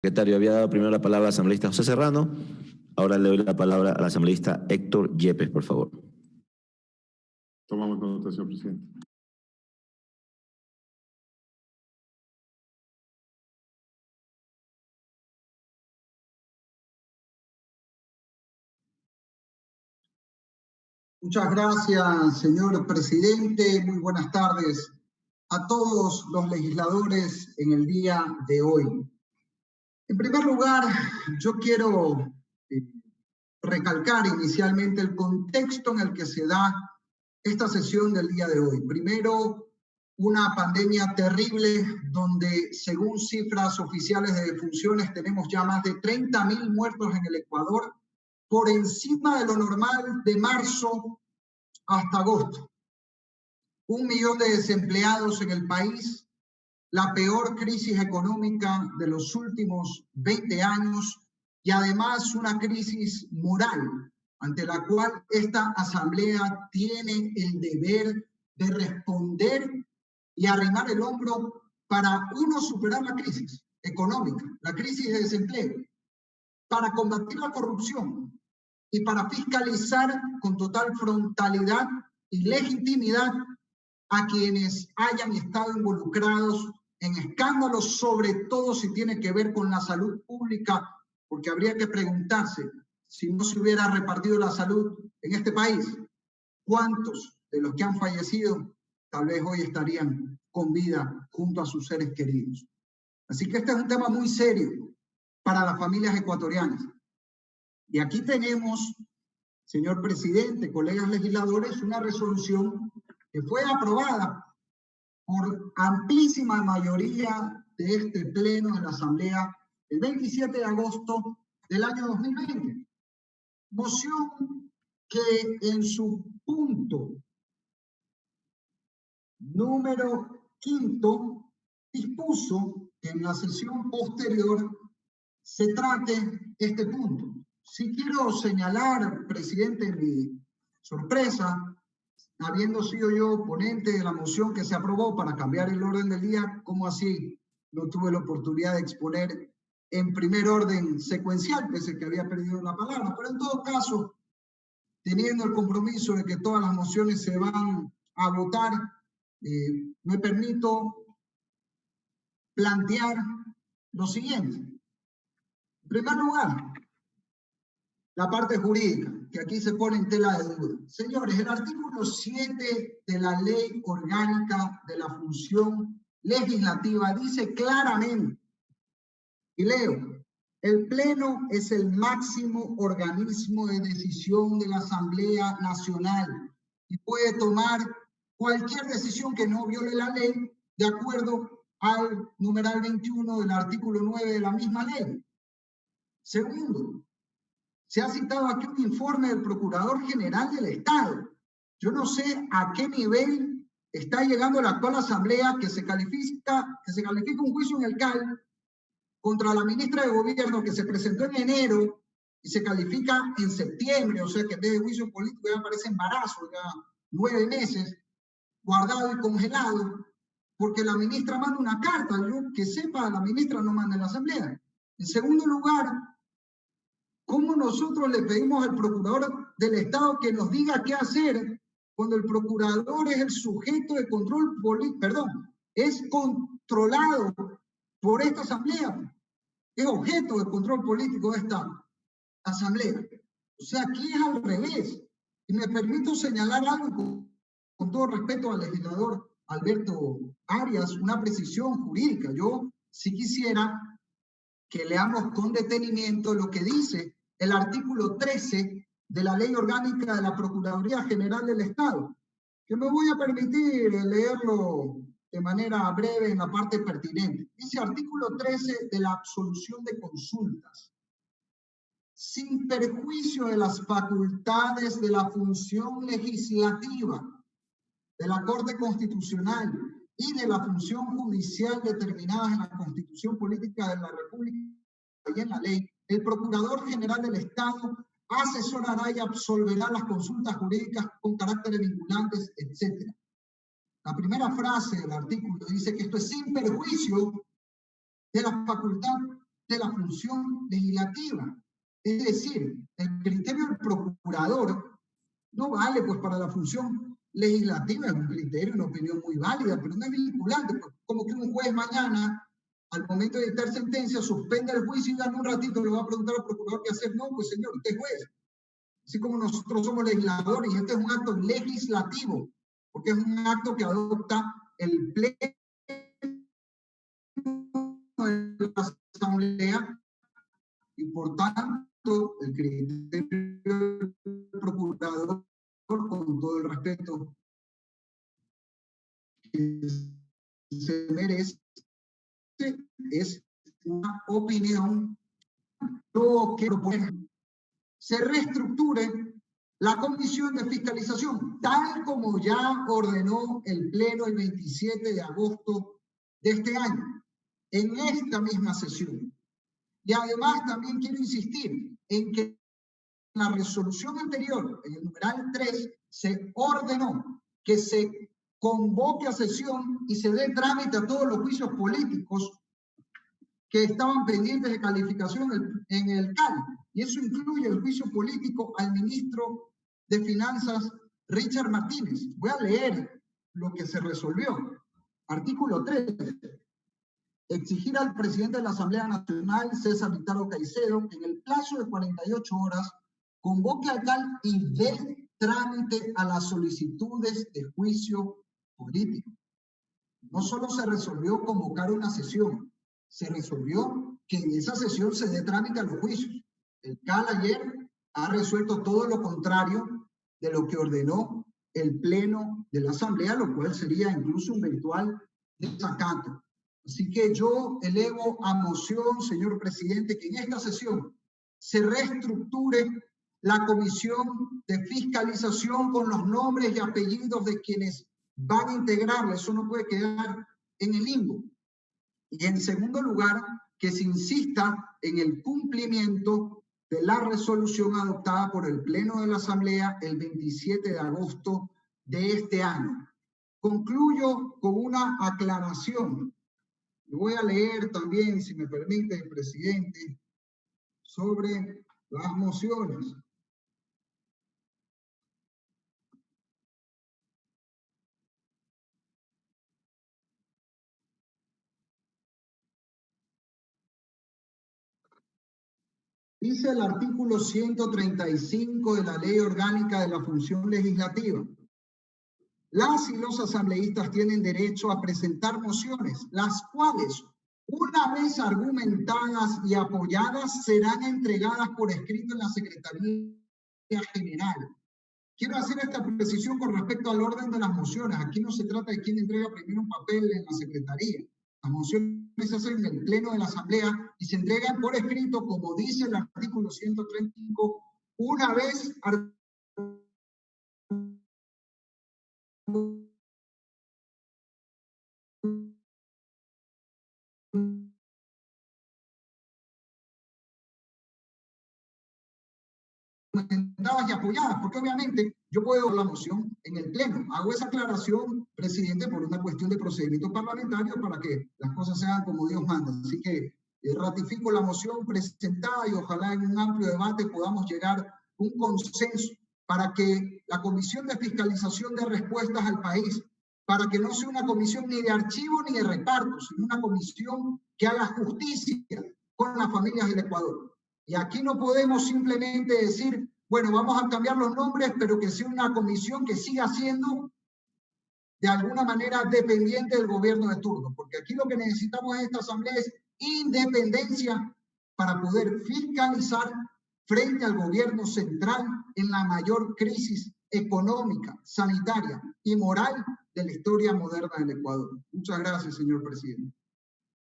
Secretario, había dado primero la palabra al asambleísta José Serrano. Ahora le doy la palabra al asambleísta Héctor Yepes, por favor. Tomamos nota, señor presidente. Muchas gracias, señor presidente. Muy buenas tardes a todos los legisladores en el día de hoy. En primer lugar, yo quiero recalcar inicialmente el contexto en el que se da esta sesión del día de hoy. Primero, una pandemia terrible donde, según cifras oficiales de defunciones, tenemos ya más de 30.000 muertos en el Ecuador, por encima de lo normal de marzo hasta agosto. 1 millón de desempleados en el país, la peor crisis económica de los últimos 20 años y además una crisis moral ante la cual esta asamblea tiene el deber de responder y arrimar el hombro para, uno, superar la crisis económica, la crisis de desempleo, para combatir la corrupción y para fiscalizar con total frontalidad y legitimidad a quienes hayan estado involucrados en escándalos, sobre todo si tiene que ver con la salud pública, porque habría que preguntarse, si no se hubiera repartido la salud en este país, ¿cuántos de los que han fallecido tal vez hoy estarían con vida junto a sus seres queridos? Así que este es un tema muy serio para las familias ecuatorianas. Y aquí tenemos, señor presidente, colegas legisladores, una resolución que fue aprobada por amplísima mayoría de este pleno de la Asamblea el 27 de agosto del año 2020. Moción que en su punto número 5 dispuso que en la sesión posterior se trate este punto. Sí quiero señalar, presidente, mi sorpresa, habiendo sido yo ponente de la moción que se aprobó para cambiar el orden del día, ¿cómo así no tuve la oportunidad de exponer en primer orden secuencial, pese que había perdido la palabra? Pero en todo caso, teniendo el compromiso de que todas las mociones se van a votar, me permito plantear lo siguiente. En primer lugar, la parte jurídica, que aquí se pone en tela de duda. Señores, el artículo 7 de la Ley Orgánica de la Función Legislativa dice claramente, y leo, el Pleno es el máximo organismo de decisión de la Asamblea Nacional y puede tomar cualquier decisión que no viole la ley de acuerdo al numeral 21 del artículo 9 de la misma ley. Segundo, se ha citado aquí un informe del Procurador General del Estado. Yo no sé a qué nivel está llegando la actual Asamblea que se califica un juicio en el CAL contra la ministra de Gobierno que se presentó en enero y se califica en septiembre, o sea que en vez de juicio político ya aparece embarazo, ya 9 meses, guardado y congelado, porque la ministra manda una carta. Yo que sepa, la ministra no manda en la Asamblea. En segundo lugar, ¿cómo nosotros le pedimos al procurador del Estado que nos diga qué hacer cuando el procurador es el sujeto de control político, es controlado por esta asamblea, es objeto de control político de esta asamblea? O sea, aquí es al revés. Y me permito señalar algo con todo respeto al legislador Alberto Arias, una precisión jurídica. Yo sí quisiera que leamos con detenimiento lo que dice el artículo 13 de la Ley Orgánica de la Procuraduría General del Estado, que me voy a permitir leerlo de manera breve en la parte pertinente. Dice artículo 13 de la absolución de consultas. Sin perjuicio de las facultades de la función legislativa, de la Corte Constitucional y de la función judicial determinadas en la Constitución Política de la República y en la ley, el Procurador General del Estado asesorará y absolverá las consultas jurídicas con caracteres vinculantes, etc. La primera frase del artículo dice que esto es sin perjuicio de la facultad de la función legislativa. Es decir, el criterio del procurador no vale pues para la función legislativa, es un criterio, una opinión muy válida, pero no es vinculante, pues, como que un juez mañana, al momento de dictar sentencia, suspende el juicio y gana un ratito, le va a preguntar al procurador qué hacer. No, pues señor, usted es juez. Así como nosotros somos legisladores, y este es un acto legislativo, porque es un acto que adopta el pleno de la Asamblea, y por tanto, el criterio del procurador, con todo el respeto que se merece, es una opinión. Lo que proponer se reestructure la comisión de fiscalización, tal como ya ordenó el Pleno el 27 de agosto de este año, en esta misma sesión. Y además también quiero insistir en que en la resolución anterior, en el numeral 3, se ordenó que se convoque a sesión y se dé trámite a todos los juicios políticos que estaban pendientes de calificación en el CAL. Y eso incluye el juicio político al ministro de Finanzas, Richard Martínez. Voy a leer lo que se resolvió. Artículo 3. Exigir al presidente de la Asamblea Nacional, César Vitaro Caicedo, que en el plazo de 48 horas convoque al CAL y dé trámite a las solicitudes de juicio político. No solo se resolvió convocar una sesión, se resolvió que en esa sesión se dé trámite a los juicios. El CAL ayer ha resuelto todo lo contrario de lo que ordenó el Pleno de la Asamblea, lo cual sería incluso un virtual desacato. Así que yo elevo a moción, señor presidente, que en esta sesión se reestructure la comisión de fiscalización con los nombres y apellidos de quienes van a integrarla. Eso no puede quedar en el limbo. Y en segundo lugar, que se insista en el cumplimiento de la resolución adoptada por el Pleno de la Asamblea el 27 de agosto de este año. Concluyo con una aclaración. Voy a leer también, si me permite, presidente, sobre las mociones. Dice el artículo 135 de la Ley Orgánica de la Función Legislativa: las y los asambleístas tienen derecho a presentar mociones, las cuales, una vez argumentadas y apoyadas, serán entregadas por escrito en la Secretaría General. Quiero hacer esta precisión con respecto al orden de las mociones. Aquí no se trata de quién entrega primero un papel en la Secretaría. Las mociones se hacen en el Pleno de la Asamblea y se entregan por escrito, como dice el artículo 135, una vez argumentadas y apoyadas, porque obviamente yo puedo dar la moción en el Pleno. Hago esa aclaración, presidente, por una cuestión de procedimiento parlamentario para que las cosas sean como Dios manda. Así que ratifico la moción presentada y ojalá en un amplio debate podamos llegar a un consenso para que la Comisión de Fiscalización dé respuestas al país, para que no sea una comisión ni de archivo ni de reparto, sino una comisión que haga justicia con las familias del Ecuador. Y aquí no podemos simplemente decir, bueno, vamos a cambiar los nombres, pero que sea una comisión que siga siendo de alguna manera dependiente del gobierno de turno, porque aquí lo que necesitamos en esta asamblea es independencia para poder fiscalizar frente al gobierno central en la mayor crisis económica, sanitaria y moral de la historia moderna del Ecuador. Muchas gracias, señor presidente.